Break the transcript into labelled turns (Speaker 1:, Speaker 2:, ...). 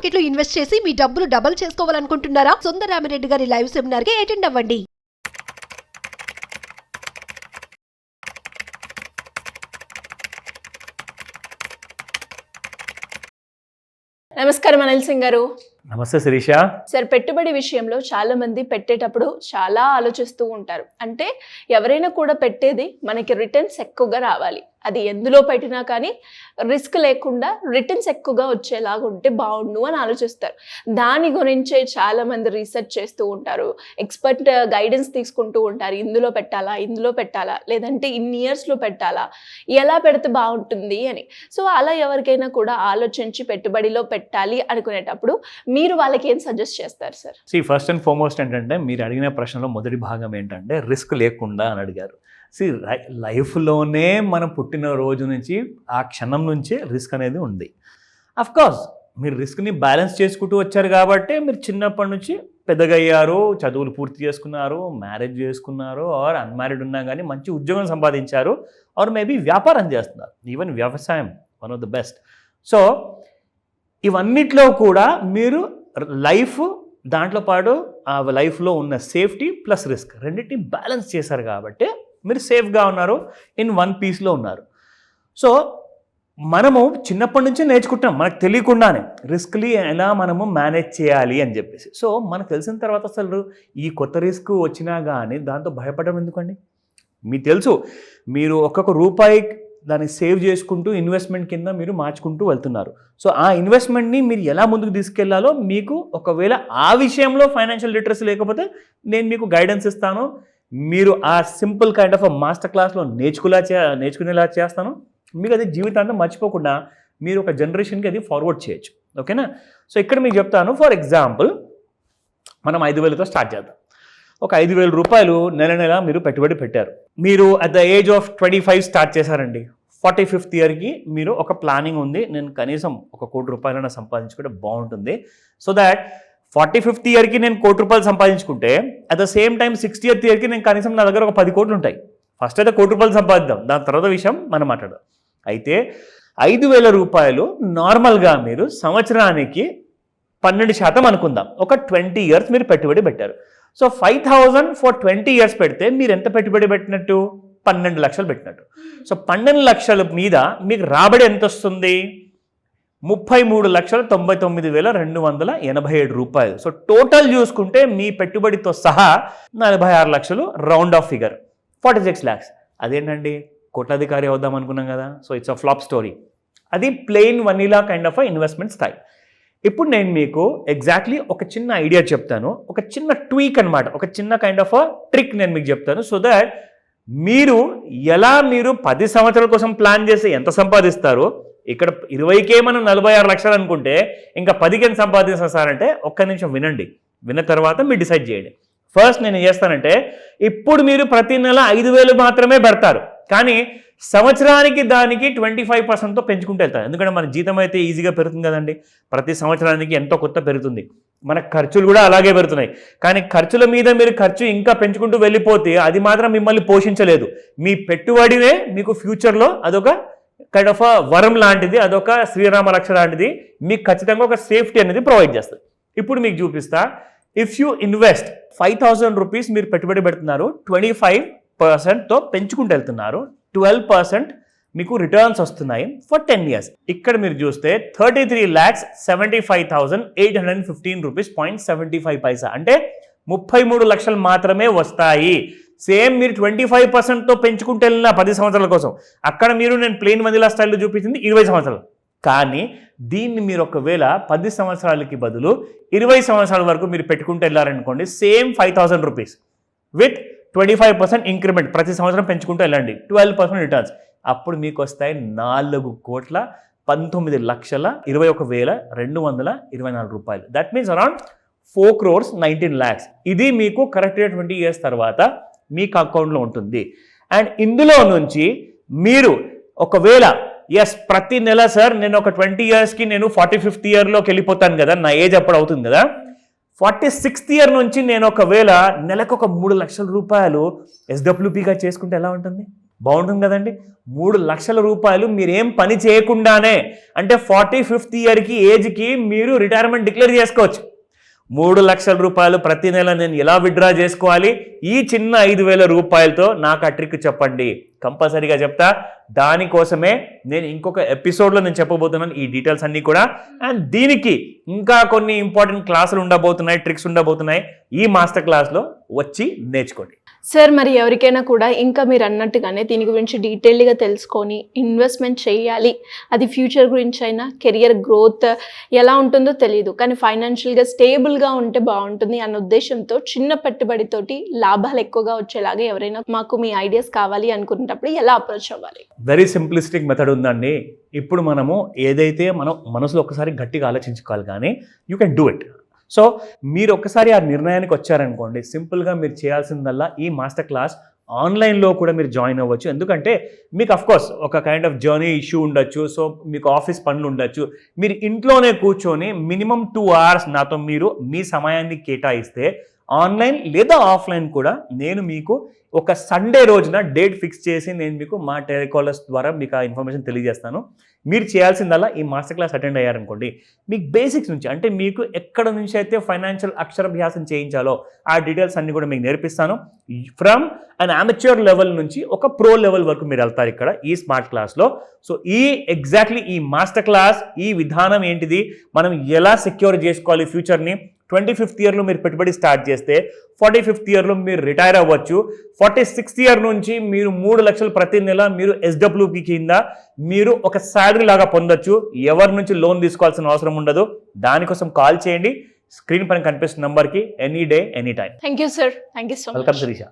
Speaker 1: Market లో invest చేసి మీ డబ్బులు డబుల్ చేసుకోవాలనుకుంటున్నారా? సుందరరామిరెడ్డి గారి లైవ్ సెమినార్ కి అటెండ్ అవ్వండి.
Speaker 2: నమస్కారం అనిల్ సింగ్ గారు.
Speaker 3: నమస్తే శిరీష.
Speaker 2: సార్, పెట్టుబడి విషయంలో చాలా మంది పెట్టేటప్పుడు చాలా ఆలోచిస్తూ ఉంటారు. అంటే ఎవరైనా కూడా పెట్టేది మనకి రిటర్న్స్ ఎక్కువగా రావాలి, అది ఎందులో పెట్టినా కానీ రిస్క్ లేకుండా రిటర్న్స్ ఎక్కువగా వచ్చేలాగా ఉంటే బాగుండు అని ఆలోచిస్తారు. దాని గురించే చాలా మంది రీసెర్చ్ చేస్తూ ఉంటారు, ఎక్స్పర్ట్ గైడెన్స్ తీసుకుంటూ ఉంటారు. ఇందులో పెట్టాలా లేదంటే ఇన్ని ఇయర్స్లో పెట్టాలా, ఎలా పెడితే బాగుంటుంది అని. సో అలా ఎవరికైనా కూడా ఆలోచించి పెట్టుబడిలో పెట్టాలి అనుకునేటప్పుడు మీరు వాళ్ళకి ఏం సజెస్ట్ చేస్తారు సార్?
Speaker 3: ఫస్ట్ అండ్ ఫార్మోస్ట్ ఏంటంటే, మీరు అడిగిన ప్రశ్నలో మొదటి భాగం ఏంటంటే రిస్క్ లేకుండా అని అడిగారు. లైఫ్లోనే మనం పుట్టిన రోజు నుంచి ఆ క్షణం నుంచే రిస్క్ అనేది ఉంది. అఫ్కోర్స్ మీరు రిస్క్ని బ్యాలెన్స్ చేసుకుంటూ వచ్చారు కాబట్టి మీరు చిన్నప్పటి నుంచి పెద్దగా అయ్యారు, చదువులు పూర్తి చేసుకున్నారు, మ్యారేజ్ చేసుకున్నారు, ఆర్ అన్మ్యారీడ్ ఉన్నా కానీ మంచి ఉద్యోగం సంపాదించారు, ఆర్ మేబీ వ్యాపారం చేస్తున్నారు, ఈవెన్ వ్యవసాయం one of the best. So ఇవన్నిట్లో కూడా మీరు లైఫ్ దాంట్లో పాటు ఆ లైఫ్లో ఉన్న సేఫ్టీ ప్లస్ రిస్క్ రెండింటిని బ్యాలెన్స్ చేశారు కాబట్టి మీరు సేఫ్గా ఉన్నారు, ఇన్ వన్ పీస్లో ఉన్నారు. సో మనము చిన్నప్పటి నుంచే నేర్చుకుంటాం మనకు తెలియకుండానే రిస్క్ని ఎలా మనము మేనేజ్ చేయాలి అని చెప్పేసి. సో మనకు తెలిసిన తర్వాత అసలు ఈ కొత్త రిస్క్ వచ్చినా కానీ దాంతో భయపడడం ఎందుకండి? మీకు తెలుసు, మీరు ఒక్కొక్క రూపాయి దాన్ని సేవ్ చేసుకుంటూ ఇన్వెస్ట్మెంట్ కింద మీరు మార్చుకుంటూ వెళ్తున్నారు. సో ఆ ఇన్వెస్ట్మెంట్ని మీరు ఎలా ముందుకు తీసుకెళ్లాలో మీకు ఒకవేళ ఆ విషయంలో ఫైనాన్షియల్ లిటరసీ లేకపోతే నేను మీకు గైడెన్స్ ఇస్తాను. మీరు ఆ సింపుల్ కైండ్ ఆఫ్ మాస్టర్ క్లాస్లో నేర్చుకునేలా చేస్తాను. మీకు అది జీవితాంతం మర్చిపోకుండా మీరు ఒక జనరేషన్కి అది ఫార్వర్డ్ చేయొచ్చు. ఓకేనా? సో ఇక్కడ మీకు చెప్తాను. ఫర్ ఎగ్జాంపుల్ మనం 5,000తో స్టార్ట్ చేద్దాం. ఒక 5,000 రూపాయలు నెల మీరు పెట్టుబడి పెట్టారు. మీరు at the age of 25 start చేశారండి. 45th ఇయర్కి మీరు ఒక ప్లానింగ్ ఉంది, నేను కనీసం 1 కోటి రూపాయలైనా సంపాదించుకుంటే బాగుంటుంది. సో దాట్ 45th ఇయర్కి నేను 1 కోటి రూపాయలు సంపాదించుకుంటే at the same time 60th ఇయర్కి నేను కనీసం నా దగ్గర ఒక 10 కోట్లు ఉంటాయి. ఫస్ట్ అయితే 1 కోటి రూపాయలు సంపాదిద్దాం, దాని తర్వాత విషయం మనం మాట్లాడదాం. అయితే 5,000 రూపాయలు నార్మల్గా మీరు సంవత్సరానికి 12% అనుకుందాం. ఒక 20 ఇయర్స్ మీరు పెట్టుబడి పెట్టారు. సో 5,000 ఫర్ 20 ఇయర్స్ పెడితే మీరు ఎంత పెట్టుబడి పెట్టినట్టు? 12 లక్షలు పెట్టినట్టు. సో 12 లక్షల మీద మీకు రాబడి ఎంత వస్తుంది? 33,99,287 రూపాయలు. సో టోటల్ చూసుకుంటే మీ పెట్టుబడితో సహా 46 లక్షలు, రౌండ్ ఆఫ్ ఫిగర్ 46 lakhs. అదేంటండి, కోట్లాధికారి అవుదాం అనుకున్నాం కదా. So it's a flop story. అది plain vanilla kind of investment style. ఇప్పుడు నేను మీకు ఎగ్జాక్ట్లీ ఒక చిన్న ఐడియా చెప్తాను, ఒక చిన్న ట్వీక్ అనమాట, ఒక చిన్న కైండ్ ఆఫ్ ట్రిక్ నేను మీకు చెప్తాను. సో దట్ మీరు 10 సంవత్సరాల కోసం ప్లాన్ చేసి ఎంత సంపాదిస్తారో, ఇక్కడ 20కే మనం 46 లక్షలు అనుకుంటే ఇంకా 10కి ఎంత సంపాదిస్తాం సార్ అంటే, ఒక్క నిమిషం వినండి, విన్న తర్వాత మీరు డిసైడ్ చేయండి. ఫస్ట్ నేను ఏం చేస్తానంటే, ఇప్పుడు మీరు ప్రతి నెల 5,000 మాత్రమే పెడతారు, కానీ సంవత్సరానికి దానికి 25%తో పెంచుకుంటూ వెళ్తారు. ఎందుకంటే మన జీతం అయితే ఈజీగా పెరుగుతుంది కదండి, ప్రతి సంవత్సరానికి ఎంతో కొత్త పెరుగుతుంది. మన ఖర్చులు కూడా అలాగే పెరుగుతున్నాయి, కానీ ఖర్చుల మీద మీరు ఖర్చు ఇంకా పెంచుకుంటూ వెళ్ళిపోతే అది మాత్రం మిమ్మల్ని పోషించలేదు. మీ పెట్టుబడినే మీకు ఫ్యూచర్లో అదొక కైండ్ ఆఫ్ వరం లాంటిది, అదొక శ్రీరామ రక్ష లాంటిది, మీకు ఖచ్చితంగా ఒక సేఫ్టీ అనేది ప్రొవైడ్ చేస్తుంది. ఇప్పుడు మీకు చూపిస్తా. ఇఫ్ యూ ఇన్వెస్ట్ 5,000 రూపీస్ మీరు పెట్టుబడి పెడుతున్నారు, 25%తో పెంచుకుంటూ వెళ్తున్నారు, 12% మీకు రిటర్న్స్ వస్తున్నాయి ఫర్ 10 years. ఇక్కడ మీరు చూస్తే 33,75,815 రూపీస్ 0.75 అంటే 33 లక్షలు మాత్రమే వస్తాయి. సేమ్ మీరు 25%తో పెంచుకుంటూ వెళ్ళిన 10 సంవత్సరాల కోసం, అక్కడ మీరు నేను ప్లెయిన్ వనీలా స్టైల్లో చూపించింది 20 సంవత్సరాలు. కానీ దీన్ని మీరు ఒకవేళ 10 సంవత్సరాలకి బదులు 20 సంవత్సరాల వరకు మీరు పెట్టుకుంటూ వెళ్ళారనుకోండి, సేమ్ 5,000 రూపీస్ విత్ 25% ఇంక్రిమెంట్, ప్రతి సంవత్సరం పెంచుకుంటూ వెళ్ళండి, 12% రిటర్న్స్. అప్పుడు మీకు వస్తాయి 4,19,21,224 రూపాయలు. That means around 4,19 lakhs. ఇది మీకు కరెక్ట్గా 20 years తర్వాత మీకు అకౌంట్లో ఉంటుంది. అండ్ ఇందులో నుంచి మీరు ఒకవేళ ప్రతి నెల సార్ నేను ఒక 20 yearsకి నేను 45th ఇయర్లోకి వెళ్ళిపోతాను కదా, నా ఏజ్ అప్పుడు అవుతుంది కదా, 46th ఇయర్ నుంచి నేను ఒకవేళ నెలకు ఒక 3 లక్షల రూపాయలు SWPగా చేసుకుంటే ఎలా ఉంటుంది? బాగుంటుంది కదండి. 3 లక్షల రూపాయలు మీరేం పని చేయకుండానే, అంటే 45th ఇయర్కి ఏజ్కి మీరు రిటైర్మెంట్ డిక్లేర్ చేసుకోవచ్చు. 3 లక్షల రూపాయలు ప్రతి నెల నేను ఎలా విత్డ్రా చేసుకోవాలి, ఈ చిన్న 5,000 రూపాయలతో నాకు ఆ ట్రిక్ చెప్పండి, కంపల్సరీగా చెప్తా. దానికోసమే నేను ఇంకొక ఎపిసోడ్లో నేను చెప్పబోతున్నాను ఈ డీటెయిల్స్ అన్నీ కూడా. అండ్ దీనికి ఇంకా కొన్ని ఇంపార్టెంట్ క్లాసులు ఉండబోతున్నాయి, ట్రిక్స్ ఉండబోతున్నాయి. ఈ మాస్టర్ క్లాస్లో వచ్చి నేర్చుకోండి.
Speaker 2: సార్, మరి ఎవరికైనా కూడా ఇంకా మీరు అన్నట్టుగానే దీని గురించి డీటెయిల్డ్గా తెలుసుకొని ఇన్వెస్ట్మెంట్ చేయాలి, అది ఫ్యూచర్ గురించి అయినా, కెరియర్ గ్రోత్ ఎలా ఉంటుందో తెలియదు, కానీ ఫైనాన్షియల్గా స్టేబుల్గా ఉంటే బాగుంటుంది అన్న ఉద్దేశంతో చిన్న పెట్టుబడితోటి లాభాలు ఎక్కువగా వచ్చేలాగా ఎవరైనా మాకు మీ ఐడియాస్ కావాలి అనుకునేటప్పుడు ఎలా అప్రోచ్ అవ్వాలి?
Speaker 3: వెరీ సింప్లిస్టిక్ మెథడ్ ఉందండి. ఇప్పుడు మనము ఏదైతే మనం మనసులో ఒక్కసారి గట్టిగా ఆలోచించుకోవాలి, కానీ you can do it. So మీరు ఒక్కసారి ఆ నిర్ణయానికి వచ్చారనుకోండి, సింపుల్గా మీరు చేయాల్సిందల్లా ఈ మాస్టర్ క్లాస్ ఆన్లైన్లో కూడా మీరు జాయిన్ అవ్వచ్చు. ఎందుకంటే మీకు అఫ్కోర్స్ ఒక కైండ్ ఆఫ్ జర్నీ ఇష్యూ ఉండొచ్చు, సో మీకు ఆఫీస్ పనులు ఉండొచ్చు. మీరు ఇంట్లోనే కూర్చొని మినిమం 2 hours నాతో మీరు మీ సమయాన్ని కేటాయిస్తే ఆన్లైన్ లేదా ఆఫ్లైన్ కూడా నేను మీకు ఒక సండే రోజున డేట్ ఫిక్స్ చేసి నేను మీకు మా టెలికాలర్స్ ద్వారా మీకు ఆ ఇన్ఫర్మేషన్ తెలియజేస్తాను. మీరు చేయాల్సిందల్లా ఈ మాస్టర్ క్లాస్ అటెండ్ అయ్యారనుకోండి, మీకు బేసిక్స్ నుంచి, అంటే మీకు ఎక్కడ నుంచి అయితే ఫైనాన్షియల్ అక్షరాభ్యాసం చేయించాలో ఆ డీటెయిల్స్ అన్ని కూడా మీకు నేర్పిస్తాను. ఫ్రమ్ అన్ అమెచ్యూర్ లెవెల్ నుంచి ఒక ప్రో లెవెల్ వరకు మీరు వెళ్తారు ఇక్కడ ఈ స్మార్ట్ క్లాస్లో. సో ఎగ్జాక్ట్లీ ఈ మాస్టర్ క్లాస్, ఈ విధానం ఏంటిది, మనం ఎలా సెక్యూర్ చేసుకోవాలి ఫ్యూచర్ని, 25th ఇయర్లో మీరు పెట్టుబడి స్టార్ట్ చేస్తే 45th ఇయర్లో మీరు రిటైర్ అవ్వచ్చు. 46th ఇయర్ నుంచి మీరు 3 లక్షలు ప్రతి నెల మీరు SWP కింద మీరు ఒక శాలరీ లాగా పొందొచ్చు. ఎవరి నుంచి లోన్ తీసుకోవాల్సిన అవసరం ఉండదు. దానికోసం కాల్ చేయండి స్క్రీన్ పైన కనిపిస్తున్న నంబర్కి, any day any time.
Speaker 2: Thank you sir, thank you so much.
Speaker 3: Welcome Sirisha.